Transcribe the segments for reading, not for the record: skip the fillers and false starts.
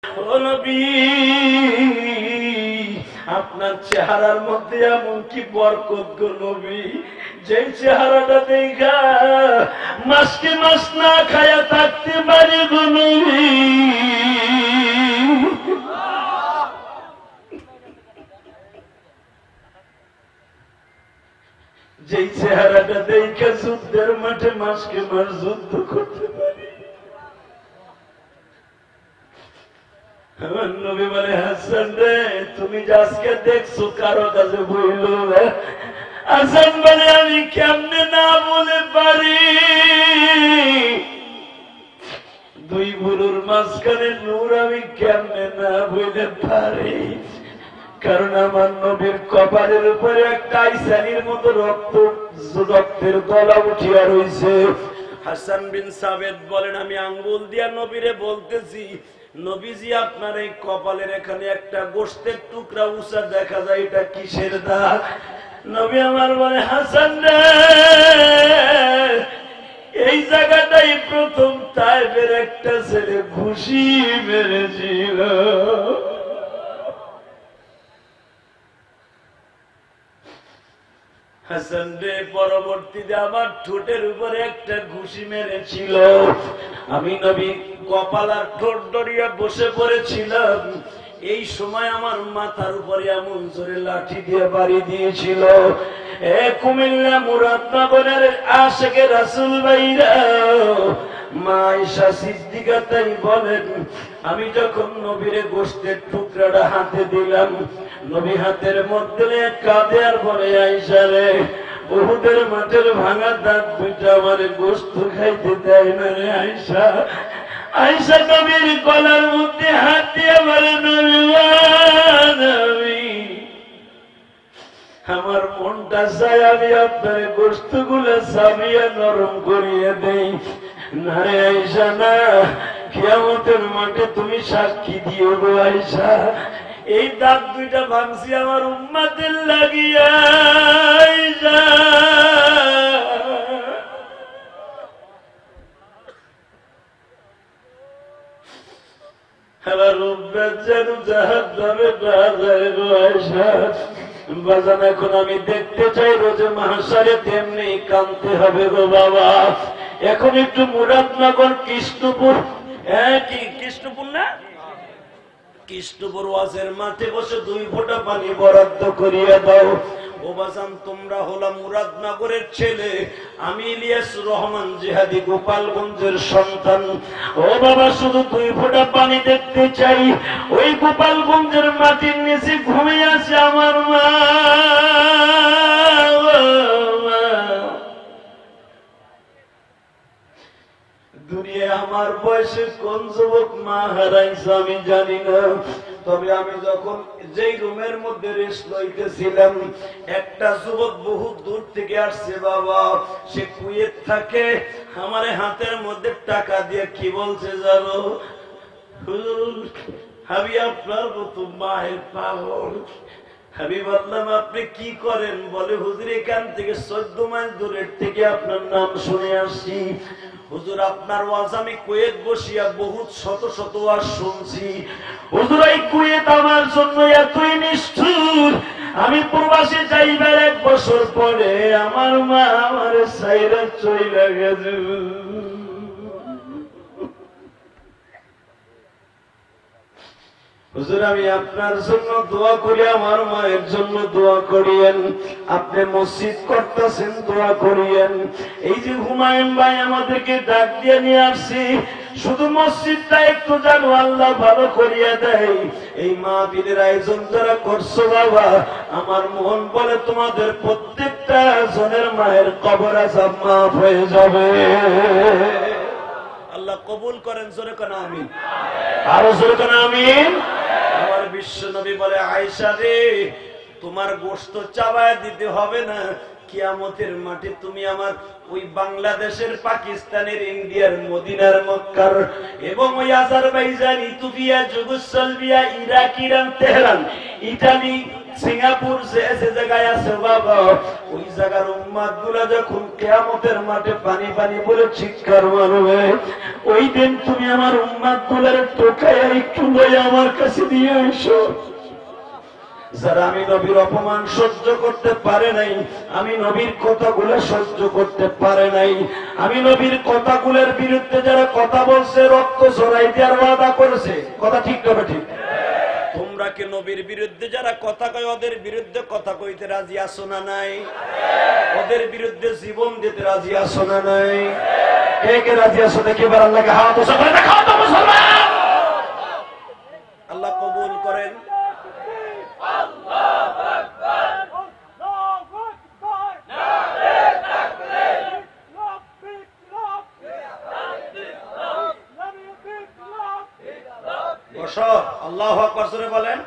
ও নবী, আপনার চেহারার মধ্যে এমন কি বরকত গো নবী, যে চেহারাটা দেখা মাসকে মাস না খায়া থাকতে পারি গো নবী। যে চেহারাটা দেখা যুদ্ধের মাঠে মাসকে মাস যুদ্ধ করতে পারি। আমার নবী বলে, হাসান রে, তুমি যে আজকে দেখছো কারো কাছে বইল। হাসান বলে, আমি কেমনে না বলে পারি। দুই বুড়োর মাঝখানে নূর আমি কেমনে না বলে পারি। কারণ আমার নবীর কপালের উপরে একটা আইসানির মতো রক্তের গলা উঠিয়া রয়েছে। হাসান বিন সাবেদ বলেন, আমি আঙ্গুল দিয়া নবীরে বলতেছি, নবীজি আপনার এই কপালের এখানে একটা গোশতের টুকরা উঁচা দেখা যায়, এটা কিসের দাগ? নবী আমার বলে, হাসান রে, এই জায়গাটাই প্রথম তাইফের একটা ছেলে ঘুষি মেরেছিল। হাসান রে, পরবর্তীতে আমার ঠোঁটের উপরে একটা ঘুষি মেরেছিল। আমি নবী কপাল আর ঠোঁট ধরিয়া বসে পড়েছিলাম। এই সময় আমার মাথার উপরে এমন জোরে লাঠি দিয়ে বাড়ি দিয়েছিল। কুমিল্লা মুরাদনগরের আশেকে রাসূল ভাইরা, মা আয়েশা সিদ্দিকা তাই বলেন, আমি যখন নবীরে গোশতের টুকরাটা হাতে দিলাম, নবী হাতের মধ্যে কাঁদে আর বলে, আয়েশা রে, উহুদের মাঠের ভাঙা দাঁত দুইটা আমার গোশত খাইতে দেয় না রে আয়েশা। আয়েশা নবীর গলার মধ্যে হাত দিয়ে বলে, নবী, আমার মনটা চাই আমি আপনার গোশত গুলো চাবিয়া নরম করিয়ে দেই। না রে আয়েশা, না, কিয়ামতের মাঠে তুমি সাক্ষী দিও গো আয়েশা, এই দাঁত দুইটা ভাঙছি আমার উম্মতের লাগিয়া। আয়েশা, আমার উম্মত যেন জাহান্নামে না যায় গো আয়েশা। বাজান, এখন আমি দেখতে চাই রোজে মাহশারে তেমনি কাঁদতে হবে গো বাবা। এখন একটু মুরাদনগর কৃষ্ণপুর, কি কৃষ্ণপুর না, কৃষ্ণপুর ওয়াজের মাঠে বসে 2 ফোঁটা পানি বরাদ্দ করিয়া দাও। ও বাজান, তোমরা হলাম মুরাদনগরের ছেলে, আমি ইলিয়াস রহমান জিহাদি গোপালগঞ্জের সন্তান। ও বাবা, শুধু 2 ফোঁটা পানি দেখতে চাই। ওই গোপালগঞ্জের মাটির নিচে ঘুমিয়ে আছে আমার মা। দুনিয়া আমার বয়সে কোন যুবক মা হারাইছে আমি জানি না। তবে আমি যখন যেই রুমের মধ্যে রেস্ট লইতেছিলাম, একটা যুবক বহু দূর থেকে আসছে বাবা, সে কুয়েত থাকে। আমার হাতের মধ্যে টাকা দিয়ে কি বলছে জানো? হুজুর, আমি আপনার মতো মায়ের পাগল। আমি বললাম, আপনি কি করেন? বলে, হুজুর, এখান থেকে 14 মাইল দূরের থেকে আপনার নাম শুনে আসছি। হুজুর, আপনার ওয়াজ আমি কুয়েত বসিয়া বহুত শত শত ওয়াজ শুনছি। হুজুর, এই কুয়েত আমার জন্য এতই নিষ্ঠুর, আমি প্রবাসে যাইবার 1 বছর পরে আমার মা আমার সাইরা চইলা গেছে। হুজুর, আমি আপনার জন্য দোয়া করি, আমার মায়ের জন্য দোয়া করিয়েন। আপনি মসজিদ করতেছেন, দোয়া করিয়েন। এই যে হুমায়ুন ভাই আমাদেরকে ডাক দিয়ে নিয়ে আসছি, শুধু মসজিদটা একটু জানো আল্লাহ ভালো করিয়া দেয়। এই মাহফিলের আয়োজন যারা করছো বাবা, আমার মন বলে তোমাদের প্রত্যেকটা জনের মায়ের কবর আযাব মাফ হয়ে যাবে। আল্লাহ কবুল করেন, জোরে কোন আমিন, আরো জোরে কোন আমিন। আমার বিশ্ব নবী বলে, আয়েশা রে, তোমার গোশত চাবায় দিতে হবে না। কিয়ামতের মাঠে তুমি আমার ওই বাংলাদেশের, পাকিস্তানের, ইন্ডিয়ার, মদিনার, মক্কার এবং ওই Azerbaijan, Ethiopia, Yugoslavia, Iraq, Iran, Tehran, Italy, Singapore যে জায়গায় আছে বাবা, ওই জায়গার উম্মাত গুলা যখন কিয়ামতের মাঠে পানি পানি বলে চিৎকার মারবে, ওই দিন তুমি আমার উম্মাত গুলার টোকায় একটু লইয়া আমার কাছে দিয়ে এসো। যারা আমি নবীর অপমান সহ্য করতে পারে নাই, আমি নবীর কথাগুলো সহ্য করতে পারে নাই, আমি নবীর কথাগুলোর বিরুদ্ধে যারা কথা বলছে, রক্ত ঝরাই দেওয়ার ওয়াদা করেছে, কথা ঠিক হবে ঠিক? তোমরা কি নবীর বিরুদ্ধে যারা কথা কয় ওদের বিরুদ্ধে কথা কইতে রাজি আছো না নাই? ওদের বিরুদ্ধে জীবন দিতে রাজি আছো না নাই? কে কে রাজি আছো দেখি এবার আল্লাহকে হাত উঁচু করে দেখাও তো মুসলমান। আল্লাহ কবুল করেন। আল্লাহু আকবার জোরে বলেন।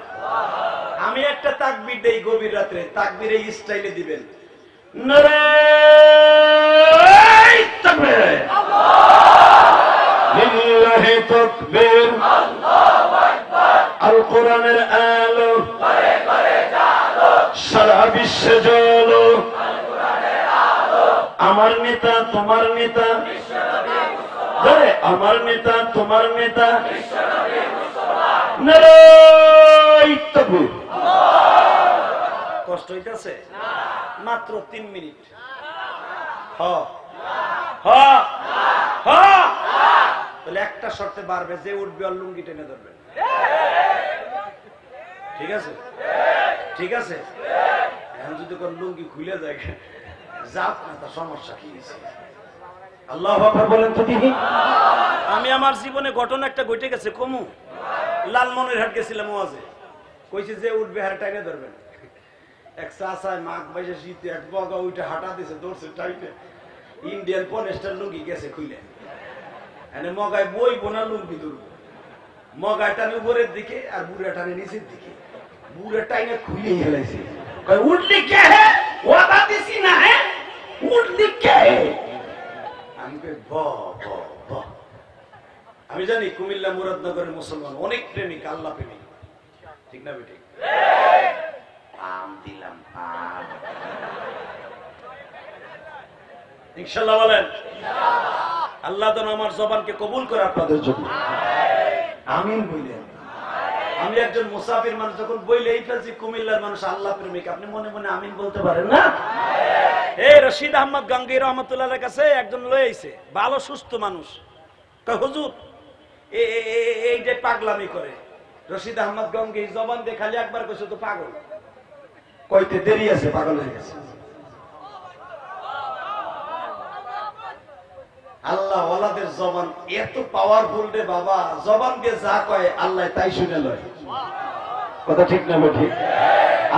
আমি একটা তাকবীর দেই গভীর রাতে, তাকবীর এই স্টাইলে দিবেন, নারে তাকবীর, লিল্লাহি তাকবীর, আল্লাহু আকবার, আল কোরআনের আলো ঘরে ঘরে জালো, সারা বিশ্বে জ্বলো, আল কোরআনের আলো, আমার নেতা তোমার নেতা বিশ্বনবী মুস্তাফা, আমার নেতা তোমার নেতা বিশ্বনবী মুস্তাফা, নারে তাকবীর। কষ্ট হইতেছে? মাত্র 3 মিনিট। তাহলে একটা শর্তে বাড়বে, যে উঠবে আর লুঙ্গি টেনে ধরবেন। ঠিক আছে? ঠিক আছে? এখন যদি কোন লুঙ্গি খুলে যায় যাক না, তার সমস্যা কি? আল্লাহু আকবার বলেন তো দেখি। আমি আমার জীবনে ঘটনা একটা ঘটে গেছে কমু। লালমনিরহাট গেছিলাম ওয়াজে, কইছে যে উঠবে হার টাইনে ধরবেন। এক চাচায় মাঘ বাইশে শীতে এক বগা উঠে হাঁটা দিছে, দৌড়ছে টাইনে, ইন্ডিয়ান পনেস্টার লুঙ্গি গেছে খুলে, এনে মগায় বই বোনা লুঙ্গি ধরবো, মগায় টানে উপরের দিকে আর বুড়া টানে নিচের দিকে, বুড়া টাইনে খুলে ফেলাইছে। উঠলি কে হে, ওয়াদা দিছি না হে, উঠলি কে হে? আমি কই আমি জানি কুমিল্লা মুরাদনগরের মুসলমান অনেক প্রেমিক, আল্লাহ প্রেমিক, ঠিক না বেটি? পাম দিলাম পাম, ইনশাআল্লাহ বলেন। আল্লাহ যেন আমার জবানকে কবুল করে আপনাদের জন্য, আমিন বললেন। আমি একজন মুসাফির মানুষ, যখন বইলে এই ফেলছি কুমিল্লার মানুষ আল্লাহ প্রেমিক, আপনি মনে মনে আমিন বলতে পারেন না? এই রশিদ আহমদ গঙ্গী রহমতুল্লাহর কাছে একজন লয়ে আইছে, ভালো সুস্থ মানুষ, কয় হুজুর এই যে পাগলামি করে। রশিদ আহমদ গঙ্গী জবান দিয়ে খালি একবার কইছে তো পাগল, কইতে দেরি আছে, পাগল হয়ে গেছে। আল্লাহ ওয়ালাদের জবান এত পাওয়ারফুল রে বাবা, জবান দিয়ে যা কয় আল্লাহ তাই শুনে লয়, কথা ঠিক না ঠিক?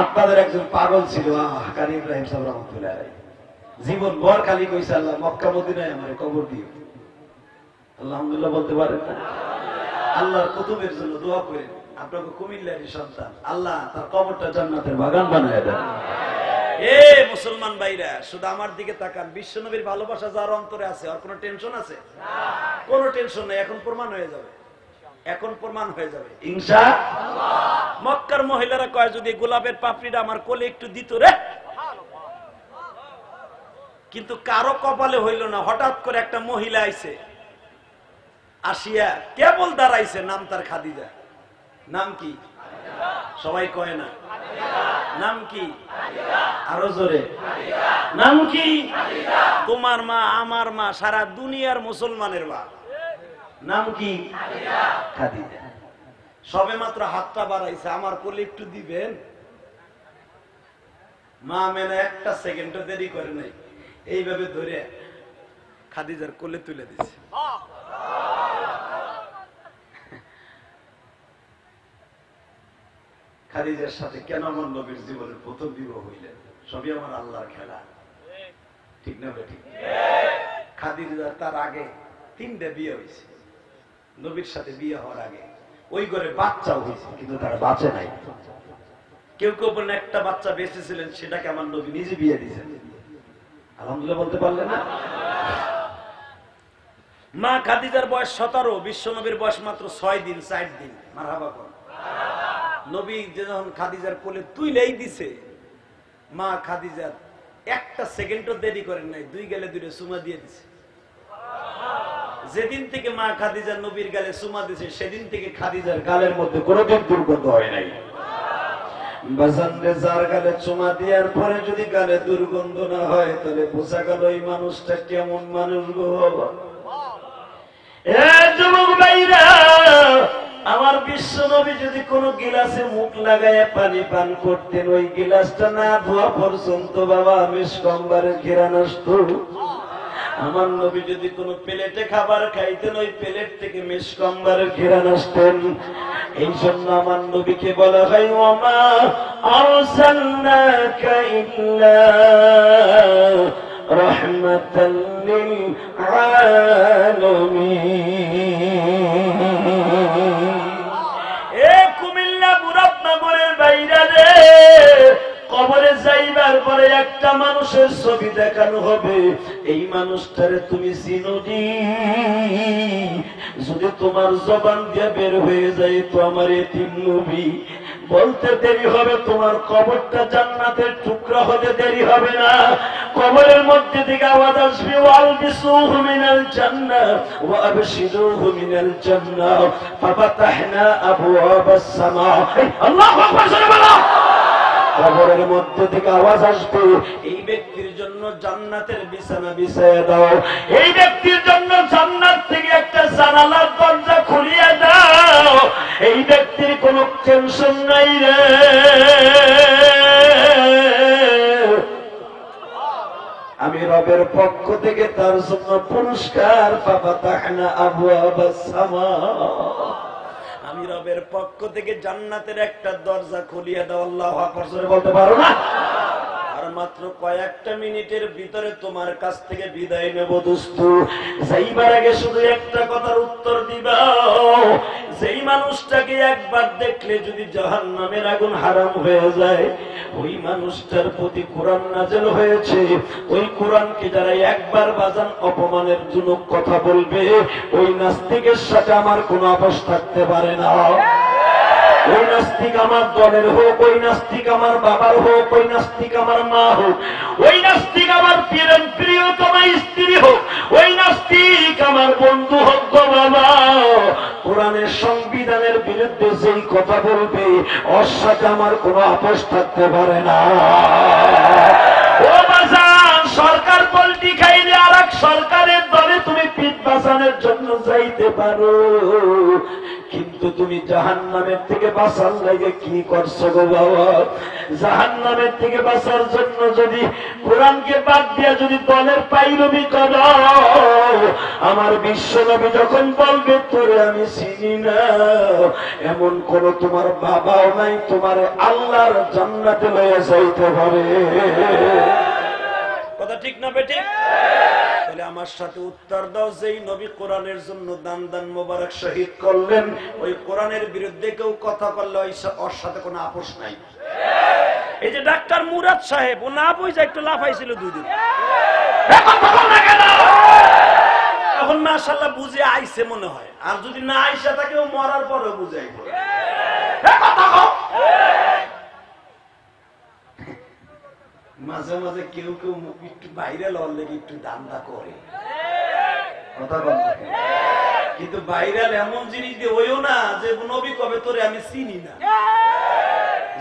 আপনাদের একজন পাগল ছিল কারি ইব্রাহিম সাহেব রহমতুল্লাহ আলাইহি, জীবন ভর খালি কইছে আল্লাহ মক্কা মদিনায় আমারে কবর দিও। আলহামদুলিল্লাহ বলতে পারেন না? আল্লাহর কুতুবের জন্য দোয়া করেন, আপনাকে কুমিল্লারই সন্তান, আল্লাহ তার কবরটা জান্নাতের বাগান বানায় দেন। এ মুসলমান ভাইরা, শুধু আমার দিকে তাকান, বিশ্বনবীর ভালোবাসা যার অন্তরে আছে, আর কোনো টেনশন আছে? কোনো টেনশন নেই, এখন প্রমাণ হয়ে যাবে, এখন প্রমাণ হয়ে যাবে ইনশাআল্লাহ। মক্কার মহিলারা কয় যদি গোলাপের পাপড়িটা আমার কোলে একটু দিত রে, কিন্তু কারো কপালে হইল না। হঠাৎ করে একটা মহিলা আইছে, আসিয়া কেবল দাঁড়াইছে, নাম তার খাদিজা। নাম কি? সবাই কয় না নাম কি? আরো জোরে নাম কি? তোমার মা, আমার মা, সারা দুনিয়ার মুসলমানের মা। নাম কি? খাদিজা। সবে মাত্র হাতটা বাড়াইছে, আমার কোলে একটু দিবেন। মা মেনে একটা সেকেন্ডও দেরি করে নাই, এইভাবে ধরে খাদিজার কোলে তুলে দিছে। খাদিজার সাথে কেন আমার নবীর জীবনের প্রথম বিবাহ হইলেন? সবই আমার আল্লাহর খেলা, ঠিক না বেঠিক? খাদিজা তার আগে 3টে বিয়ে হয়েছে, নবীর সাথে বিয়ে হওয়ার আগে। ওই ঘরে বাচ্চাও হয়েছে, কিন্তু তারা বাঁচে নাই। কেউ কেউ বলেন একটা বাচ্চা বেঁচেছিলেন, সেটাকে আমার নবী নিজে বিয়ে দিয়েছেন। আলহামদুলিল্লাহ বলতে পারলেন না? মা খাদিজার বয়স 17, বিশ্ব নবীর বয়স মাত্র 6 দিন 4 দিন। মারহাবা কোন নবী যখন খাদিজার কোলে তুইলেই দিছে, মা খাদিজার একটা সেকেন্ডও দেরি করেন নাই, 2 গালে 2 চুমা দিয়ে দিছে। যেদিন থেকে মা খাদিজার নবীর গালে চুমা দিছে সেদিন থেকে খাদিজার গালের মধ্যে কোনোদিন দুর্গন্ধ হয় নাই। বাজানরে যার গালে চুমা দেওয়ার পরে যদি গালে দুর্গন্ধ না হয় তাহলে বোঝা গেল এই মানুষটা কেমন মানুষ গো বাবা। যুবক ভাইরা, আমার বিশ্ব নবী যদি কোন গিলাসে মুখ লাগায় পানি পান করতেন, ওই গিলাসটা না ধোয়া পর্যন্ত বাবা মিসকম্বারের ঘেরান আসতো। আমার নবী যদি কোন প্লেটে খাবার খাইতেন, ওই প্লেট থেকে মিসকম্বারের ঘেরান আসতেন। এই জন্য আমার নবীকে বলা হয় ওমা আরসালনাকা ইল্লা রাহমাতাল লিল আলামিন। কুমিল্লা মুরাদনগরের বাইরে রে, কবরে যাইবার পরে একটা মানুষের ছবি দেখানো হবে, এই মানুষটারে তুমি চিনোনি? যদি তোমার জবান দিয়ে বের হয়ে যায় তো আমার এতিম নবী বলতে দেরি হবে, তোমার কবরটা জান্নাতের টুকরা হতে দেরি হবে না। কবরের মধ্যে থেকে আওয়াজ আসবে ওয়ালবিসুহু মিনাল জান্নাহ ওয়া আবশিরুহু মিনাল জান্নাহ ফাফাতাহনা আবওয়াবাস সামা। আল্লাহু আকবার, জোরে বলো। কবরের মধ্যে থেকে আওয়াজ আসবে, এই ব্যক্তির জন্য জান্নাতের বিছানা বিছায়া দাও, এই ব্যক্তির জন্য জান্নাত থেকে একটা জানালার দরজা খুলিয়ে দাও, এই ব্যক্তির কোনো টেনশন নাই রে। আমি রবের পক্ষ থেকে তার জন্য পুরস্কার ফাফাতাহনা আবওয়াবাস সামা, আমি রবের পক্ষ থেকে জান্নাতের একটা দরজা খুলিয়ে দাও। আল্লাহু আকবার, জোরে বলতে পারো না? আর মাত্র কয়েকটা মিনিটের ভিতরে তোমার কাছ থেকে বিদায় নেব দোস্ত। যাইবার আগে শুধু একটা কথার উত্তর দিবা, যেই মানুষটাকে একবার দেখলে যদি জাহান্নামের আগুন হারাম হয়ে যায়, ওই মানুষটার প্রতি কোরআন নাযিল হয়েছে, ওই কোরআনকে যারা একবার বাজান অপমানের জন্য কথা বলবে, ওই নাস্তিকের সাথে আমার কোনো আপোষ থাকতে পারে না। ওই নাস্তিক আমার দলের হোক, ওই নাস্তিক আমার বাবার হোক, ওই নাস্তিক আমার মা হোক, ওই নাস্তিক আমার প্রিয়তমা স্ত্রী হোক, ওই নাস্তিক আমার বন্ধু হোক গো বাবা, কোরআনের সংবিধানের বিরুদ্ধে যেই কথা বলবে ওর সাথে আমার কোনো আপোষ থাকতে পারে না। ও বাজান, সরকার পল্টি খাইলে আর এক সরকারের দলে তুমি পিঠ বাঁচানোর জন্য যাইতে পারো, কিন্তু তুমি জাহান্নামের থেকে বাঁচার লাগে কি করছো গো বাবা? জাহান্নামের থেকে বাঁচার জন্য যদি কোরআনকে বাদ দিয়া যদি দলের পাইরবি করো, আমার বিশ্ব নবী যখন বলবে তোরে আমি চিনি না, এমন কোন তোমার বাবাও নাই, তোমার আল্লাহর জান্নাতে লয়ে যাইতে পারে। কথা ঠিক না বেটি? তাহলে আমার সাথে উত্তর দাও, যেই নবী কোরআনের জন্য দান দান মোবারক শহীদ করলেন, ওই কোরআনের বিরুদ্ধে কেউ কথা করলে ওর সাথে কোনো আপোষ নাই। এই যে ডাক্তার মুরাদ সাহেব, ও না বুঝে একটু লাফাইছিল 2 দিন, এখন মাশাআল্লাহ বুঝে আইছে মনে হয়, আর যদি না আইসা থাকে ও মরার পরেও বুঝাই। মাঝে মাঝে কেউ কেউ একটু বাইরে লওয়ার লেগে একটু দান্দা করে, কথা বলতে, কিন্তু ভাইরাল এমন জিনিস দিয়ে হইও না যে নবী কবে তোরে আমি চিনি না।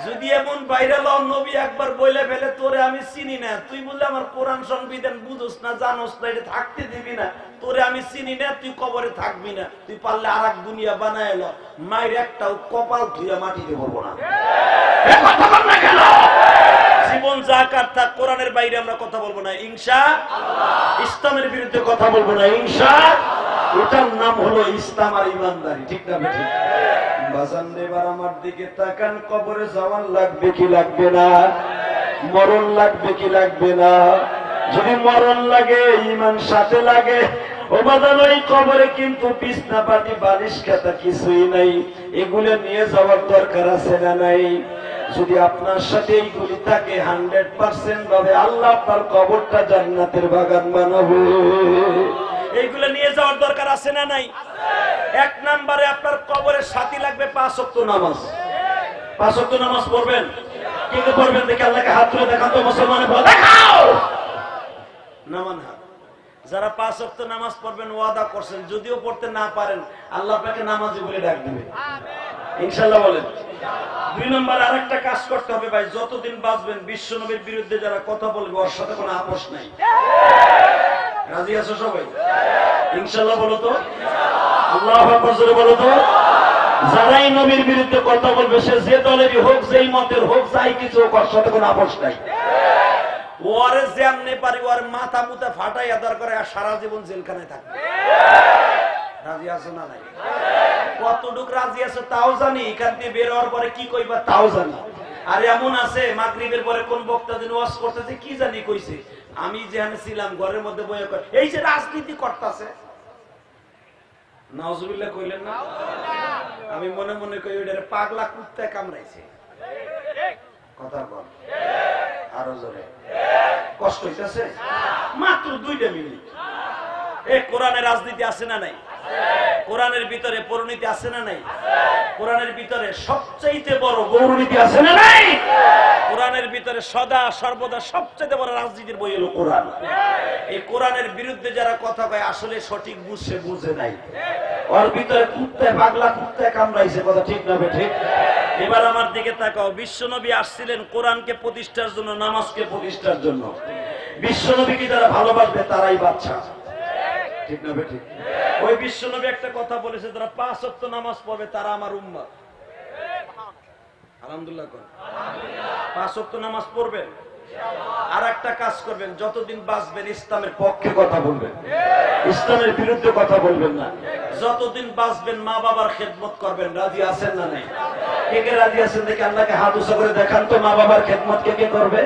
যদি এমন ভাইরাল নবী একবার বলে ফেলে তোরে আমি চিনি না, তুই বললে আমার কোরআন সংবিধান বুঝোস না, জানোস না, এটা থাকতে দিবি না, তোরে আমি চিনি না, তুই কবরে থাকবি না, তুই পারলে আর এক দুনিয়া বানায় এলো, মায়ের একটাও কপাল ধুইয়া মাটিতে পড়বো না। জীবন জাকাত থাক, কোরআনের বাইরে আমরা কথা বলবো না ইনশাআল্লাহ, ইসলামের বিরুদ্ধে কথা বলবো না ইনশাআল্লাহ। এটার নাম হলো ইসলাম আর ইমানদারি, ঠিক না বেঠিক? বাজান এবার আমার দিকে তাকান, কবরে যাওয়ার লাগবে কি লাগবে না? মরণ লাগবে কি লাগবে না? যদি মরণ লাগে, ইমান সাথে লাগে, ও বাজান ওই কবরে কিন্তু বিছনা পাতি বালিশ খাতা কিছুই নাই, এগুলো নিয়ে যাওয়ার দরকার আছে না নাই? যদি আপনার সাথে এইগুলি থাকে 100% ভাবে আল্লাহ আপনার কবরটা জান্নাতের বাগান বানাবে। এইগুলো নিয়ে যাওয়ার দরকার আছে না নাই? 1 নম্বরে আপনার কবরের সাথী লাগবে 5 ওয়াক্ত নামাজ। 5 ওয়াক্ত নামাজ পড়বেন? কে কে পড়বেন দেখি আল্লাহকে হাত তুলে দেখান তো মুসলমানে বলে দেখাও। নামান হাত। যারা 5 ওয়াক্ত নামাজ পড়বেন ওয়াদা করছেন, যদিও পড়তে না পারেন আল্লাহ আপনাকে নামাজি বলে ডাক দিবে ইনশাআল্লাহ বলেন। 2 নম্বর আরেকটা কাজ করতে হবে ভাই, যতদিন বাঁচবেন বিশ্ব নবীর বিরুদ্ধে যারা কথা বলবে ওর সাথে কোনো আপোষ নাই। রাজি আছো সবাই? ইনশাআল্লাহ বলো তো, আল্লাহু আকবার জোরে বলো তো। যারাই নবীর বিরুদ্ধে কথা বলবে সে যে দলেরই হোক, যেই মতের হোক, যাই কিছু হোক, ওর সাথে কোনো আপোষ নাই। ওরে যেমনে পারি ওর মাথা মুথা ফাটাই আদার করে আর সারা জীবন জেলখানায় থাকবে। রাজি আছো না নাই? কতটুক রাজি আছো তাও জানি, এখান থেকে বের হওয়ার পরে কি কইবা তাও জানি। আর এমন আছে মাগরিবের পরে কোন বক্তা দিন ওয়াজ করতেছে কি জানি কইছে, আমি যেখানে ছিলাম ঘরের মধ্যে বইয়া কয় এই যে রাজনীতি করতেছে। নাউজুবিল্লাহ কইলেন না? আমি মনে মনে কই ওইটারে পাগলা কুত্তায় কামড়াইছে। কথা বল আরো জোরে। কষ্ট হইতেছে? মাত্র 2টা মিনিট। এই কোরআনের রাজনীতি আছে না নাই? কোরআনের ভিতরে পরিণতি আছে না নাই? কোরআনের ভিতরে সবচেয়ে বড় গৌরনীতি আছে না নাই? কোরআনের ভিতরে সদা সর্বদা সবচেয়ে বড় রাজনীতির বই হলো কোরআন। এই কোরআনের বিরুদ্ধে যারা কথা কয় আসলে সঠিক বুঝছে বুঝে নাই। ওর ভিতরে কুত্তায় পাগলা কুত্তায় কামড়াইছে। কথা ঠিক না ঠিক? এবার আমার দিকে তাকাও। বিশ্বনবী আসছিলেন কোরআনকে প্রতিষ্ঠার জন্য, নামাজকে প্রতিষ্ঠার জন্য। বিশ্বনবীকে যারা ভালোবাসবে তারাই বাচ্চা। ঠিক না ঠিক? ওই বিশ্বনবী একটা কথা বলেছে, যারা 5 ওয়াক্ত নামাজ পড়বে তারা আমার উম্মত। আলহামদুলিল্লাহ কোন 5 ওয়াক্ত নামাজ পড়বেন। আর একটা কাজ করবেন, যতদিন বাঁচবেন ইসলামের পক্ষে কথা বলবেন, ইসলামের বিরুদ্ধে কথা বলবেন না। যতদিন বাঁচবেন মা বাবার খেদমত করবেন। রাজি আছেন না নাই? কে কে রাজি আছেন দেখে আল্লাহকে হাত উঁচু করে দেখান তো, মা বাবার খেদমত কে কে করবে?